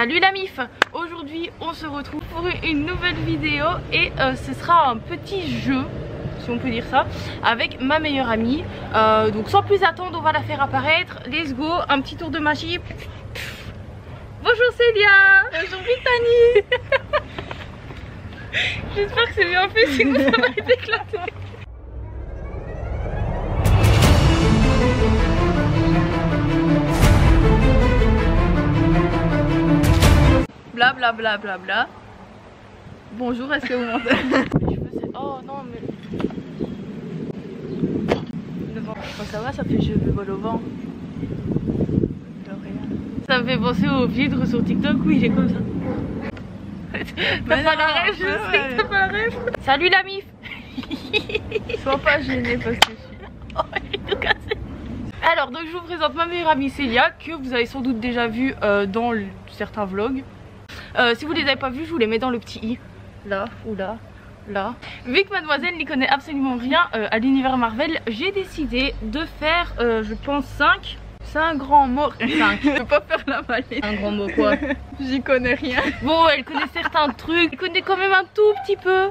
Salut la MIF. Aujourd'hui on se retrouve pour une nouvelle vidéo et ce sera un petit jeu, si on peut dire ça, avec ma meilleure amie. Donc sans plus attendre, on va la faire apparaître. Let's go, un petit tour de magie. Bonjour Célia. Bonjour Brittany. J'espère que c'est bien fait, sinon ça va être éclaté. Bla bla bla bla bla. Bonjour, est-ce que vous m'entendez? Oh non mais... Le vent, ça va, ça fait cheveux vol au vent. Ça me fait penser au filtre sur TikTok, oui j'ai comme ça. T'as pas la rêve, je sais que t'as pas la rêve. Salut la MIF. Sois pas gênée parce que je suis... Oh, j'ai tout cassé. Alors donc je vous présente ma meilleure amie Célia, que vous avez sans doute déjà vu dans certains vlogs. Si vous les avez pas vus, je vous les mets dans le petit i. Là, ou là, là. Vu que mademoiselle n'y connaît absolument rien à l'univers Marvel, j'ai décidé de faire, je pense 5. C'est un grand mot. 5. Je peux pas faire la maline. Un grand mot quoi? J'y connais rien. Bon, elle connaît certains trucs, elle connaît quand même un tout petit peu.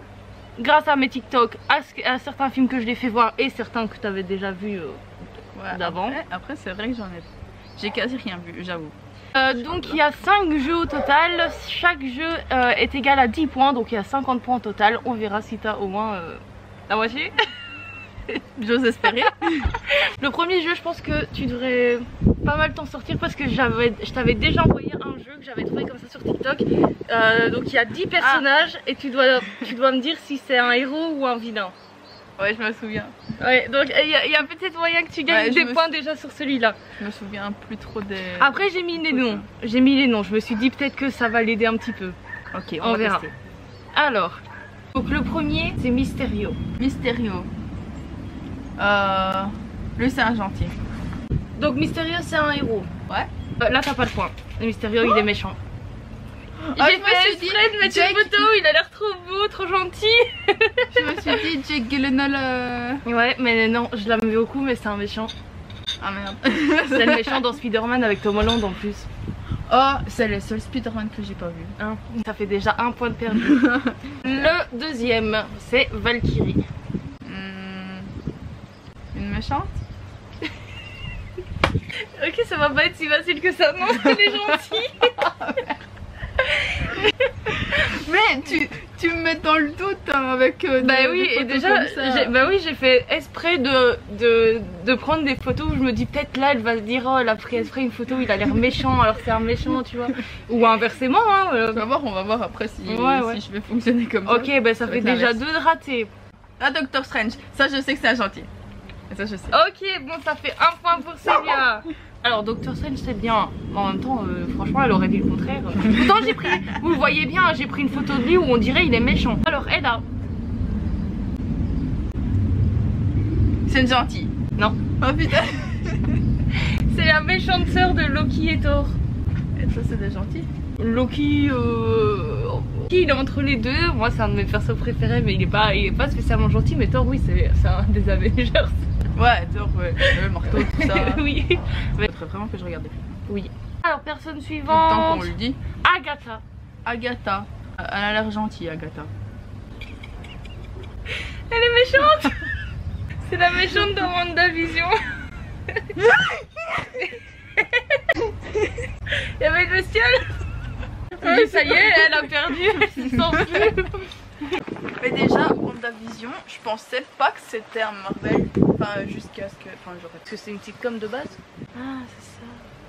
Grâce à mes TikTok, à certains films que je l'ai fait voir et certains que tu avais déjà vu d'avant. Après c'est vrai que j'ai quasi rien vu, j'avoue. Donc il y a 5 jeux au total, chaque jeu est égal à 10 points, donc il y a 50 points au total. On verra si tu as au moins la moitié. J'ose espérer. Le premier jeu, je pense que tu devrais pas mal t'en sortir parce que je t'avais déjà envoyé un jeu que j'avais trouvé comme ça sur TikTok. Donc il y a 10 personnages et tu dois me dire si c'est un héros ou un vilain. Ouais, je me souviens. Ouais, donc il y a peut-être moyen que tu gagnes des points déjà sur celui-là. Je me souviens plus trop des... Après j'ai mis les noms. J'ai mis les noms. Je me suis dit peut-être que ça va l'aider un petit peu. Ok, on verra. Tester. Alors, donc le premier c'est Mysterio. Mysterio. Lui c'est un gentil. Donc Mysterio c'est un héros. Ouais. Là t'as pas le point. Le Mysterio il est méchant. J'ai fait exprès de mettre une photo, il a l'air trop beau, trop gentil. Je me suis dit Jake Gyllenhaal. Ouais mais non, je l'aime beaucoup mais c'est un méchant. Ah merde. C'est le méchant dans Spider-Man avec Tom Holland en plus. Oh, c'est le seul Spider-Man que j'ai pas vu. Hein, ça fait déjà un point de perdu. Le deuxième c'est Valkyrie. Une méchante? Ok, ça va pas être si facile que ça, non, elle est gentille. Mais tu me mets dans le doute hein, avec bah oui, et déjà j'ai fait exprès de prendre des photos où je me dis peut-être là elle va se dire oh elle a pris exprès une photo où il a l'air méchant alors c'est un méchant tu vois. Ou inversement hein. On va voir après si je vais fonctionner comme ça. Ok, bah ça fait déjà 2 de ratés. Ah, Doctor Strange, ça je sais que c'est un gentil. Et ça je sais. Ok, bon ça fait 1 point pour Célia. Alors Doctor Strange c'est bien, mais en même temps franchement elle aurait dit le contraire. Pourtant j'ai pris, vous le voyez bien, j'ai pris une photo de lui où on dirait il est méchant. Alors elle a... C'est une gentille. Non. Oh putain. C'est la méchante sœur de Loki et Thor. Et ça c'est des gentils. Loki il est entre les deux, moi c'est un de mes persos préférés mais il est pas spécialement gentil, mais Thor oui c'est un des Avengers. Ouais, Thor, ouais, le marteau, tout ça. Oui. Il faudrait vraiment que je regarde des films. Oui. Alors personne suivante. Tant qu'on le dit. Agatha. Agatha. Elle a l'air gentille, Agatha. Elle est méchante. C'est la méchante de WandaVision. Il y avait une bestiole. Oui, ça y est, elle a perdu, elle se sent plus. Mais déjà, WandaVision, je pensais pas que c'était un Marvel. Enfin, jusqu'à ce que. Enfin, j'aurais. Parce que c'est une sitcom de base. Ah, c'est ça.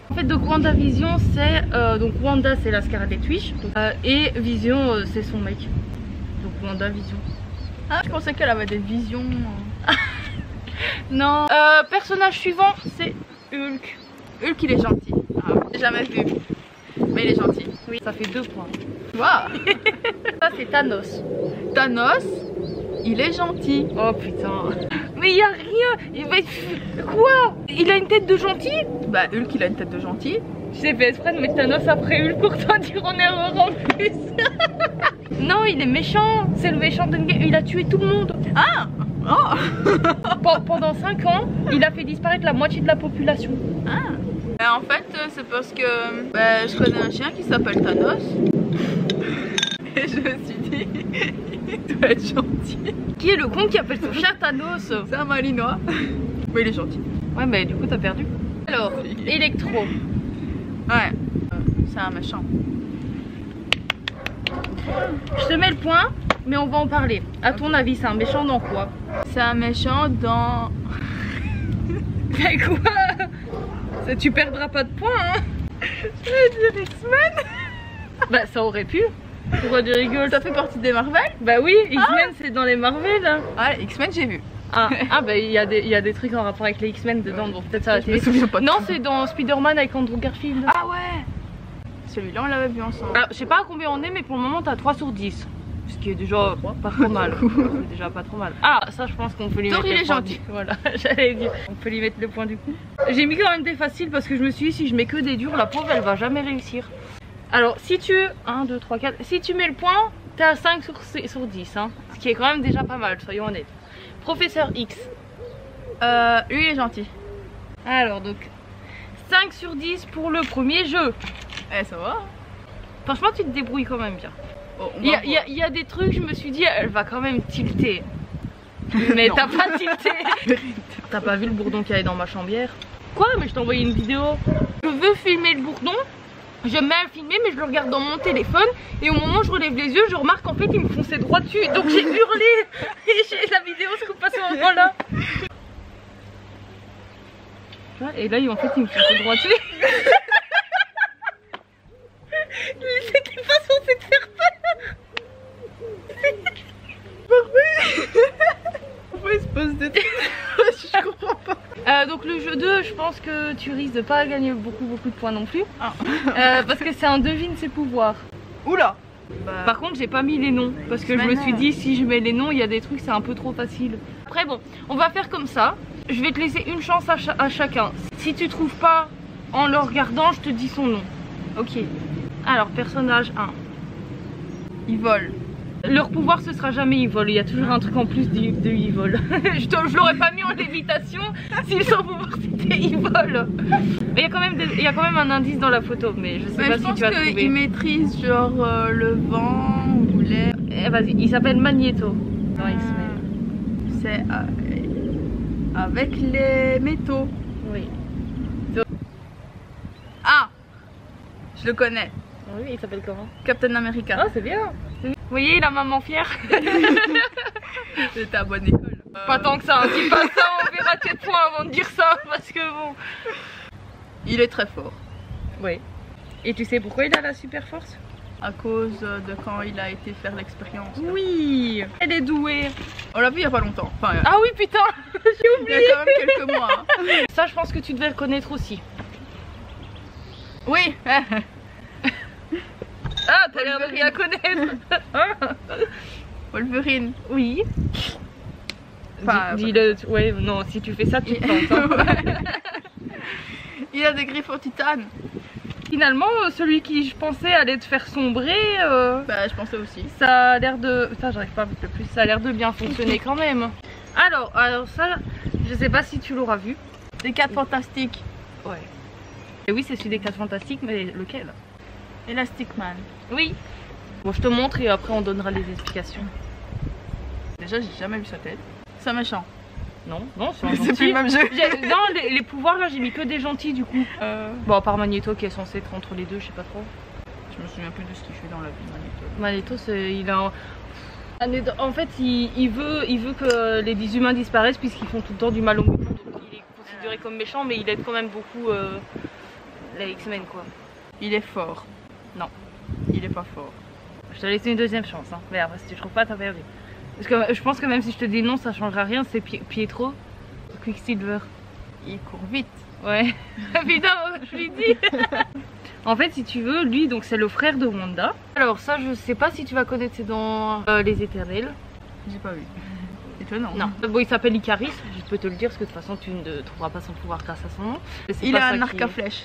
En fait, donc WandaVision, c'est. Donc Wanda, c'est la Scarlet Witch. Et Vision, c'est son mec. Donc WandaVision. Ah, je pensais qu'elle avait des visions. Non. Personnage suivant, c'est Hulk. Hulk, il est gentil. Ah, j'ai jamais vu. Mais il est gentil. Oui, ça fait 2 points. Waouh. Ça, c'est Thanos. Thanos, il est gentil. Oh putain. Mais il y a rien. Quoi? Il a une tête de gentil? Bah, Hulk, il a une tête de gentil. J'ai fait exprès de mettre Thanos après Hulk pour t'en dire en erreur en plus. Non, il est méchant. C'est le méchant de Endgame. Il a tué tout le monde. Ah. Oh. Pendant 5 ans, il a fait disparaître la moitié de la population. Ah. En fait, c'est parce que je connais un chien qui s'appelle Thanos. Et je me suis dit, il doit être gentil. Qui est le con qui appelle son chien Thanos? C'est un malinois. Mais il est gentil. Ouais, mais du coup, t'as perdu. Alors, électro. Ouais, c'est un méchant. Je te mets le point, mais on va en parler. À ton avis, c'est un méchant dans quoi? C'est un méchant dans... Mais quoi? Tu perdras pas de points, hein? Je vais dire X-Men. Bah, ça aurait pu. Pourquoi tu rigoles? Ça fait partie des Marvel? Bah oui, X-Men c'est dans les Marvel. Hein. Ah, X-Men j'ai vu. Ah bah il y a des trucs en rapport avec les X-Men dedans, donc peut-être ça a Je me souviens pas de Non, tout. c'est dans Spider-Man avec Andrew Garfield. Ah ouais. Celui-là on l'avait vu ensemble. Alors, je sais pas à combien on est, mais pour le moment t'as 3 sur 10. Ce qui est déjà pas trop mal. C'est déjà pas trop mal. Ah, ça je pense qu'on peut lui mettre le point. gentil. Voilà, j'allais dire. On peut lui mettre le point du coup. J'ai mis quand même des faciles parce que je me suis dit si je mets que des durs, la pauvre elle va jamais réussir. Alors si tu... 1, 2, 3, 4... Si tu mets le point, t'es à 5 sur 10. Hein, ce qui est quand même déjà pas mal, soyons honnêtes. Professeur X. Lui il est gentil. Alors donc 5 sur 10 pour le premier jeu. Eh ça va. Franchement tu te débrouilles quand même bien. Oh, Il y a des trucs, je me suis dit elle va quand même tilter. Mais t'as pas tilté. T'as pas vu le bourdon qui est dans ma chambière? Quoi? Mais je t'ai envoyé une vidéo. Je veux filmer le bourdon. Je mets à le filmer mais je le regarde dans mon téléphone. Et au moment où je relève les yeux, je remarque qu'en fait il me fonçait droit dessus. Donc j'ai hurlé. Et la vidéo se coupe à ce moment là. Et là en fait il me fonçait droit dessus. C'était pas censé te faire peur. Pourquoi il se pose des trucs? Je comprends pas. Donc le jeu 2, je pense que tu risques de pas gagner beaucoup de points non plus. Parce que c'est un devine ses pouvoirs. Oula. Par contre j'ai pas mis les noms parce que je me suis dit si je mets les noms il y a des trucs c'est un peu trop facile. Après bon on va faire comme ça. Je vais te laisser une chance à chacun. Si tu trouves pas en le regardant je te dis son nom. Ok. Alors personnage 1. Il vole. Leur pouvoir ce sera jamais ils volent, il y a toujours un truc en plus de ils volent. je l'aurais pas mis en lévitation si son pouvoir c'était ils volent. Mais il y a quand même un indice dans la photo, mais je sais pas si tu vas trouver. Je pense qu'il maîtrise genre le vent ou l'air. Vas-y, il s'appelle Magneto dans X-Men. C'est avec les métaux. Oui. Ah, je le connais. Oui, il s'appelle comment? Captain America. Ah c'est bien. Vous voyez la maman fière. J'étais à bonne école. Pas tant que ça, hein. Dis pas ça, on verra tes points avant de dire ça parce que bon. Il est très fort. Oui. Et tu sais pourquoi il a la super force? À cause de quand il a été faire l'expérience. Oui, elle est douée. On l'a vu il y a pas longtemps. Enfin, ah oui putain, j'ai oublié. Il y a quand même quelques mois. Ça je pense que tu devais le connaître aussi. Oui. Ah, t'as l'air de bien connaître. Wolverine. Oui. Enfin, dis-le, ouais, non, si tu fais ça, tu te tentes. Hein. Il a des griffes en titane. Finalement, celui qui je pensais allait te faire sombrer, bah, je pensais aussi. Ça a l'air de... Putain, j'arrive pas à mettre le plus. Ça a l'air de bien fonctionner quand même. Alors ça, je sais pas si tu l'auras vu. Les 4 fantastiques. Ouais. Et oui, c'est celui des 4 fantastiques, mais lequel? Elastic Man. Oui. Bon, je te montre et après on donnera les explications. Déjà, j'ai jamais vu sa tête. C'est un méchant. Non, c'est un C'est gentil. plus le même jeu. Non, les pouvoirs là, j'ai mis que des gentils du coup. Bon, à part Magneto qui est censé être entre les deux, je sais pas trop. Je me souviens plus de ce qu'il fait dans la vie, Magneto. Magneto, il a en fait, il veut que les humains disparaissent puisqu'ils font tout le temps du mal au monde. Donc il est considéré comme méchant, mais il aide quand même beaucoup les X-Men quoi. Il est fort. Non. Il est pas fort. Je te laisse une deuxième chance, hein. Mais après, si tu trouves pas, t'as perdu. Parce que je pense que même si je te dis non, ça changera rien. C'est Pietro, Quicksilver. Il court vite. Ouais. Évidemment, je lui dis. En fait, si tu veux, lui, donc c'est le frère de Wanda. Alors ça, je sais pas si tu vas connaître, c'est dans Les Éternels. J'ai pas vu. Étonnant. Non. Bon, il s'appelle Icaris. Je peux te le dire parce que de toute façon, tu ne trouveras pas son pouvoir grâce à son nom. Il a un arc à flèche.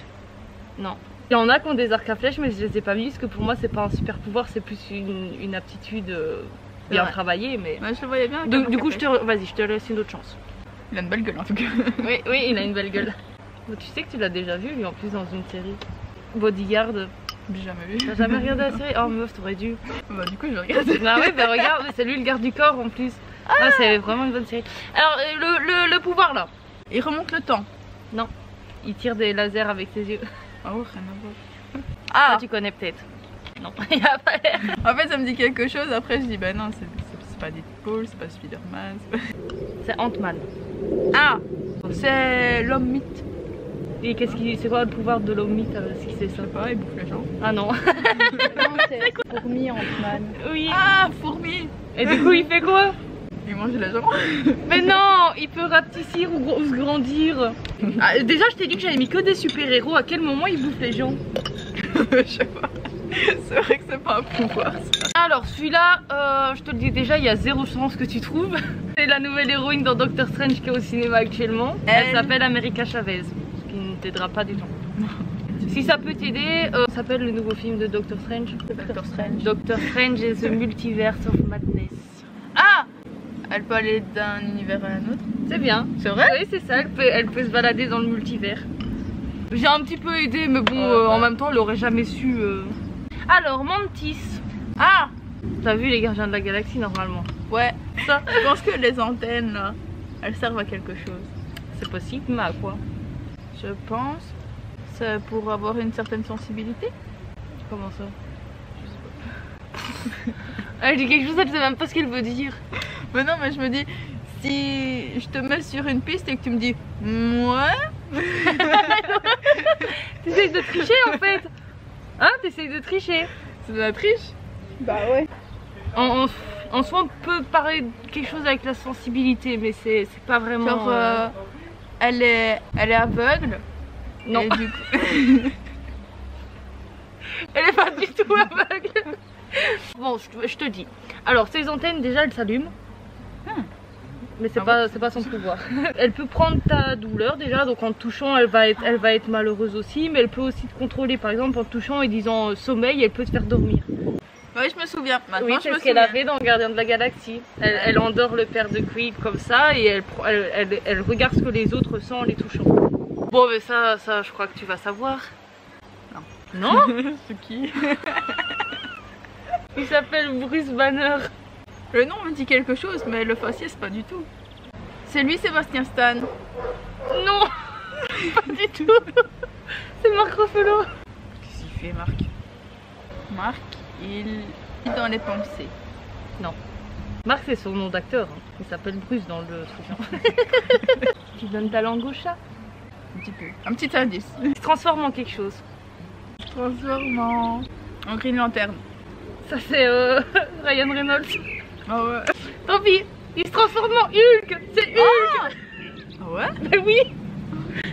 Non. Il y en a qui ont des arcs à flèches, mais je les ai pas mis parce que pour moi, c'est pas un super pouvoir, c'est plus une aptitude bien travaillée. Mais ouais, je le voyais bien. Du coup, vas-y, je te laisse une autre chance. Il a une belle gueule en tout cas. Oui, il a une belle gueule. Bon, tu sais que tu l'as déjà vu lui en plus dans une série. Bodyguard. J'ai jamais vu. T'as jamais regardé la série? Oh meuf, t'aurais dû. Bah du coup je regarde. Ah ouais, bah regarde, c'est lui le garde du corps en plus. Ah, c'est vraiment une bonne série. Alors, le pouvoir là. Il remonte le temps. Non, il tire des lasers avec ses yeux. Ah ouais, rien à voir. Ah, Ah, tu connais peut-être. Non, il a pas l'air. en fait ça me dit quelque chose, après je dis bah non, c'est pas Deadpool, c'est pas Spider-Man. C'est Ant-Man. Ah, c'est l'homme mythe. Et c'est quoi le pouvoir de l'homme mythe? Ce qui c'est Je ça? sais pas, il bouffe les gens. Ah non. Non, c'est fourmi Ant-Man. Oui. Ah, fourmi. Et du coup, il fait quoi? Il mange les gens. Mais non, il peut rapetissir ou se grandir. Ah, déjà, je t'ai dit que j'avais mis que des super-héros. À quel moment il bouffe les gens? Je sais pas. C'est vrai que c'est pas un pouvoir ça. Alors, celui-là, je te le dis déjà, il y a zéro chance que tu trouves. C'est la nouvelle héroïne dans Doctor Strange qui est au cinéma actuellement. Elle s'appelle America Chavez, ce qui ne t'aidera pas du tout. Si ça peut t'aider, ça s'appelle le nouveau film de Doctor Strange. Doctor Strange. Doctor Strange is the Multiverse of Madness. Ah, elle peut aller d'un univers à un autre. C'est bien. C'est vrai? Oui, c'est ça, elle peut se balader dans le multivers. J'ai un petit peu aidé, mais bon, en même temps, elle aurait jamais su. Alors, Mantis. Ah, T'as vu les gardiens de la galaxie normalement? ouais. Ça, je pense que les antennes là, elles servent à quelque chose. C'est possible, mais à quoi? Je pense. C'est pour avoir une certaine sensibilité. Comment ça? Elle dit quelque chose, elle sait même pas ce qu'elle veut dire. Mais non, mais je me dis, si je te mets sur une piste et que tu me dis ouais, T'essayes de tricher en fait. Hein? T'essayes de tricher. c'est de la triche. Bah ouais. En soi, on peut parler de quelque chose avec la sensibilité, mais c'est pas vraiment. Genre, elle est aveugle. Non, Et du coup... elle est pas du tout aveugle. Bon, je te dis. Alors, ces antennes, déjà, elles s'allument. Mais c'est pas son pouvoir. Elle peut prendre ta douleur déjà, donc en te touchant, elle va être malheureuse aussi. Mais elle peut aussi te contrôler, par exemple, en te touchant et disant sommeil, elle peut te faire dormir. Oui, je me souviens. Maintenant, Oui, je c'est me ce qu'elle souviens. a fait dans Gardien de la Galaxie. Elle endort le père de Creed comme ça et elle regarde ce que les autres sentent en les touchant. Bon, mais ça, je crois que tu vas savoir. Non. Non? C'est qui? Il s'appelle Bruce Banner. Le nom me dit quelque chose, mais le faciès pas du tout. C'est lui, Sébastien Stan. Non, pas du tout. C'est Marc Ruffalo. Qu'est-ce qu'il fait, Marc? Marc, il est dans les pensées. Marc, c'est son nom d'acteur. Hein. Il s'appelle Bruce dans le truc. Tu donnes ta langue au chat. Un petit peu. Un petit indice. Il se transforme en quelque chose. Transforme en Green Lantern. Ça, c'est Ryan Reynolds. Ah ouais. Tant pis, il se transforme en Hulk. C'est Hulk. Ah ouais? Ben oui.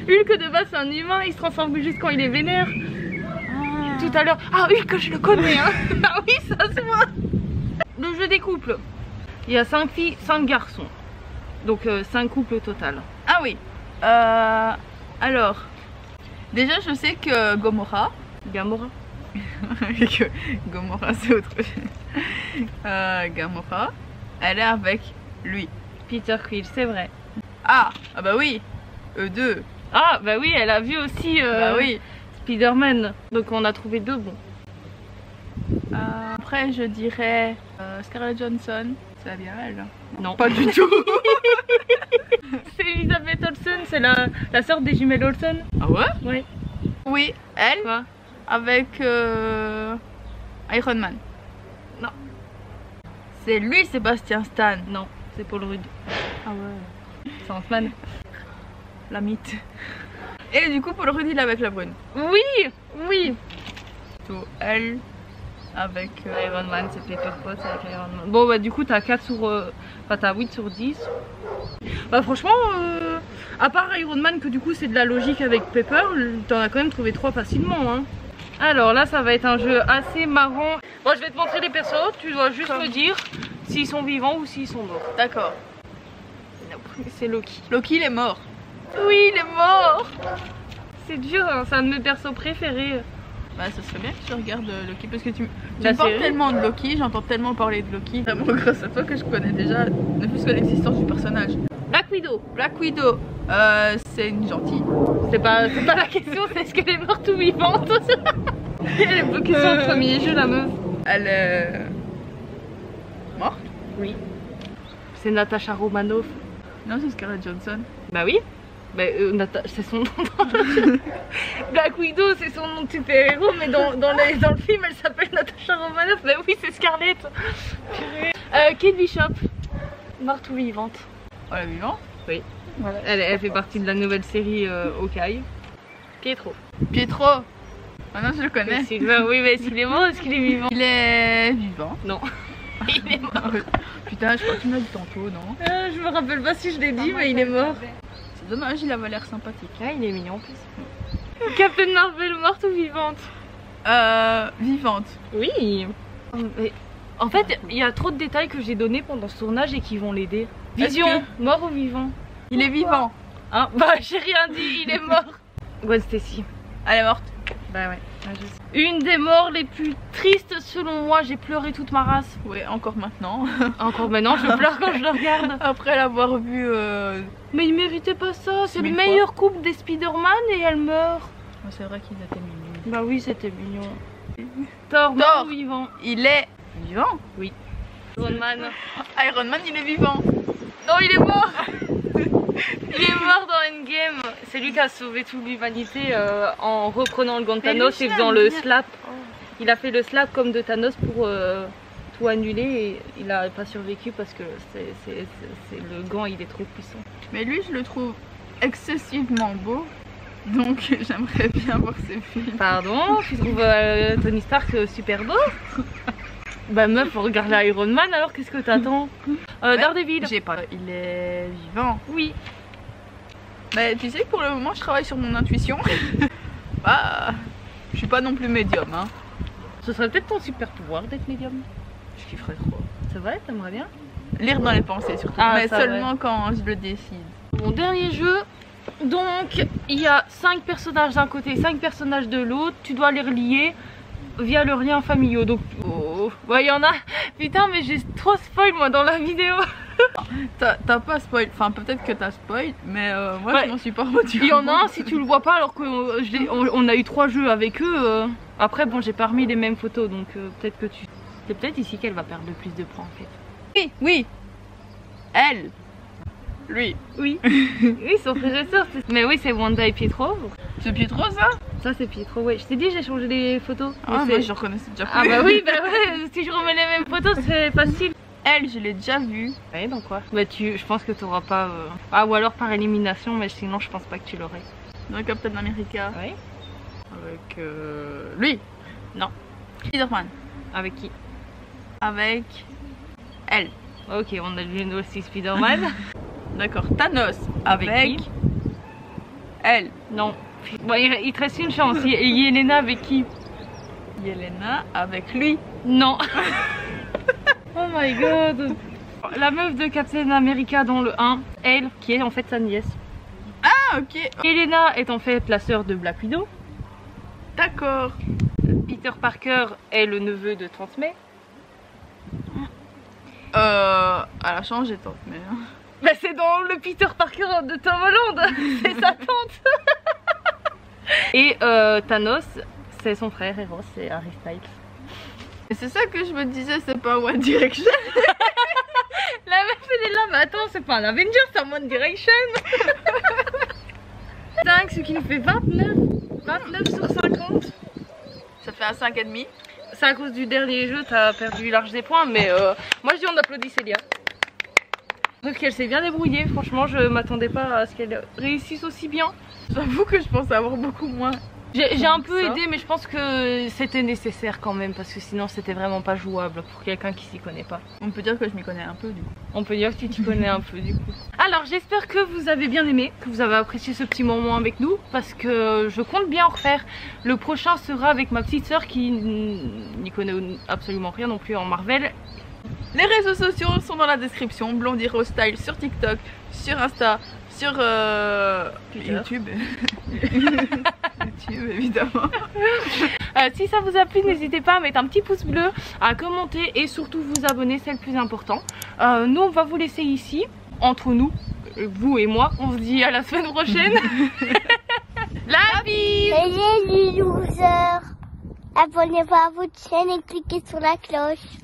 Hulk de base, c'est un humain. Il se transforme juste quand il est vénère. Ah. Tout à l'heure. Ah, Hulk, je le connais. Hein. Ah oui, ça c'est moi. Le jeu des couples. Il y a 5 filles, 5 garçons. Donc 5 couples au total. Ah oui. Alors, déjà je sais que Gomorrah. Gamora. que Gomorrah c'est autre chose. Gamora, elle est avec lui. Peter Quill, c'est vrai. Ah bah oui. Eux deux. Ah, bah oui, elle a vu aussi Bah oui. Spider-Man. Donc on a trouvé 2 bons. Après je dirais Scarlett Johansson. C'est bien elle. Non. Pas du tout. C'est Elizabeth Olsen, c'est la sœur des jumelles Olsen. Ah ouais? Oui. Oui, elle Quoi? avec Iron Man. Non. C'est lui Sébastien Stan. Non, c'est Paul Rudd. Ah ouais. C'est Ant-Man. La mythe. Et du coup Paul Rudd il est avec la brune. Oui, oui. Tout elle avec Iron Man, c'est Pepper Potts avec Iron Man. Bon, bah du coup, t'as 4 sur. Enfin, t'as 8 sur 10. Bah, franchement, à part Iron Man, que du coup, c'est de la logique avec Pepper, t'en as quand même trouvé 3 facilement. Hein. Alors là, ça va être un jeu assez marrant. Bon, je vais te montrer les persos, tu dois juste me dire s'ils sont vivants ou s'ils sont morts. D'accord. C'est Loki. Loki il est mort. Oui, il est mort. C'est dur, hein, c'est un de mes persos préférés. Bah ce serait bien que tu regardes Loki parce que tu La me parles série. tellement de Loki, j'entends tellement parler de Loki. Vraiment grâce à toi que je connais déjà ne plus que l'existence du personnage. Black Widow. Black Widow, c'est une gentille. C'est pas la question, c'est est-ce qu'elle est morte ou vivante. Elle est bloquée sur le premier jeu, la meuf. Elle est morte? Oui. C'est Natasha Romanoff. Non, c'est Scarlett Johansson. Bah oui. Bah, c'est son nom dans le jeu. Black Widow, c'est son nom de super-héros, mais dans le film, elle s'appelle Natasha Romanoff. Bah oui, c'est Scarlett. Kate Bishop, morte ou vivante? Oh, la vivante? Oui. Voilà. Elle fait partie de la nouvelle série Hawkeye. Pietro. Pietro. Ah non, je le connais. Oui, mais est-ce qu'il est mort ou est-ce qu'il est vivant? Il est vivant. Non. Il est mort. Putain, je crois que tu m'as dit tantôt, non? Je me rappelle pas si je l'ai dit, mais il est mort. C'est dommage, il avait l'air sympathique. Ah, il est mignon en plus. Captain Marvel, morte ou vivante? Vivante. Oui. Mais en fait, il y a trop de détails que j'ai donnés pendant ce tournage et qui vont l'aider. Vision, mort ou vivant? Il est vivant. Hein? Bah, j'ai rien dit, il est mort. Gwen Stacy. Elle est morte. Bah ouais. Une des morts les plus tristes selon moi, j'ai pleuré toute ma race. Ouais, encore maintenant. Encore maintenant, je pleure quand je le regarde. Après l'avoir vu. Mais il méritait pas ça, c'est le 1000 meilleur couple des Spider-Man et elle meurt. Oh, c'est vrai qu'il était mignon. Bah oui, c'était mignon. Thor, mort ou vivant? Il est vivant? Oui. Iron Man. Iron Man, il est vivant. Non, il est mort. Il est mort dans Endgame. C'est lui qui a sauvé toute l'humanité en reprenant le gant de Thanos et faisant le slap. Il a fait le slap comme de Thanos pour tout annuler et il a pas survécu parce que le gant il est trop puissant. Mais lui, je le trouve excessivement beau. Donc j'aimerais bien voir ses films. Pardon, tu trouves Tony Stark super beau? Bah meuf, regarde Iron Man alors qu'est-ce que t'attends? Daredevil. J'ai pas. Il est vivant. Oui. Mais tu sais que pour le moment je travaille sur mon intuition. Bah, je suis pas non plus médium hein. Ce serait peut-être ton super pouvoir d'être médium. Je kifferais trop. C'est vrai, t'aimerais bien? Lire dans les pensées surtout. Ah, mais seulement quand je le décide. Mon dernier jeu. Donc il y a 5 personnages d'un côté, 5 personnages de l'autre. Tu dois les relier via leurs liens familiaux. Donc ouais, il y en a. Putain, mais j'ai trop spoil moi dans la vidéo. T'as pas spoil, enfin peut-être que t'as spoil, mais moi ouais. Je m'en suis pas rendu. Il y en a un si tu le vois pas alors qu'on a eu 3 jeux avec eux. Après bon, j'ai pas remis les mêmes photos donc peut-être que tu. C'est peut-être ici qu'elle va perdre le plus de points en fait. Oui, oui. Elle. Lui. Oui. Oui, son frère et soeur. Mais oui, c'est Wanda et Pietro. C'est Pietro ça? Ça c'est Pietro, ouais. Je t'ai dit, j'ai changé les photos. Ah, moi je reconnaissais déjà. Ah bah oui, bah ouais, si je remets les mêmes photos, c'est facile. Elle, je l'ai déjà vue. Ouais, dans quoi? Bah je pense que t'auras pas... Ah, ou alors par élimination, mais sinon je pense pas que tu l'aurais. Dans Captain America. Oui. Avec lui. Non. Spider-Man. Avec qui? Avec elle. Ok, on a lu aussi Spider-Man. D'accord. Thanos. Avec qui? Elle. Non. Bon, il te reste une chance. Yelena avec qui? Yelena avec lui. Non. Oh my god. La meuf de Captain America dans le 1, elle, qui est en fait sa nièce. Ah ok. Yelena est en fait la sœur de Black Widow. D'accord. Peter Parker est le neveu de Tante May. Elle a changé Tante May. Bah c'est dans le Peter Parker de Tom Holland. C'est sa tante. Et Thanos, c'est son frère Eros, c'est Harry Styles. Et c'est ça que je me disais, c'est pas One Direction. La meuf elle est là, mais attends, c'est pas un Avenger, c'est un One Direction. Dingue, ce qui nous fait 29 sur 50. Ça fait un 5,5. C'est à cause du dernier jeu, t'as perdu large des points, mais moi je dis on applaudit Célia. Sauf qu'elle s'est bien débrouillée, franchement je m'attendais pas à ce qu'elle réussisse aussi bien. J'avoue que je pensais avoir beaucoup moins. J'ai un peu aidé, mais je pense que c'était nécessaire quand même, parce que sinon c'était vraiment pas jouable pour quelqu'un qui s'y connaît pas. On peut dire que je m'y connais un peu du coup. On peut dire que tu t'y connais un peu du coup. Alors j'espère que vous avez bien aimé, que vous avez apprécié ce petit moment avec nous, parce que je compte bien en refaire. Le prochain sera avec ma petite soeur qui n'y connaît absolument rien non plus en Marvel. Les réseaux sociaux sont dans la description, Blondie Rose Style sur TikTok, sur Insta, sur YouTube. YouTube évidemment. Si ça vous a plu, n'hésitez pas à mettre un petit pouce bleu, à commenter et surtout vous abonner, c'est le plus important. Nous on va vous laisser ici, entre nous, vous et moi. On se dit à la semaine prochaine. La bise. Et les losers. Abonnez-vous à votre chaîne et cliquez sur la cloche.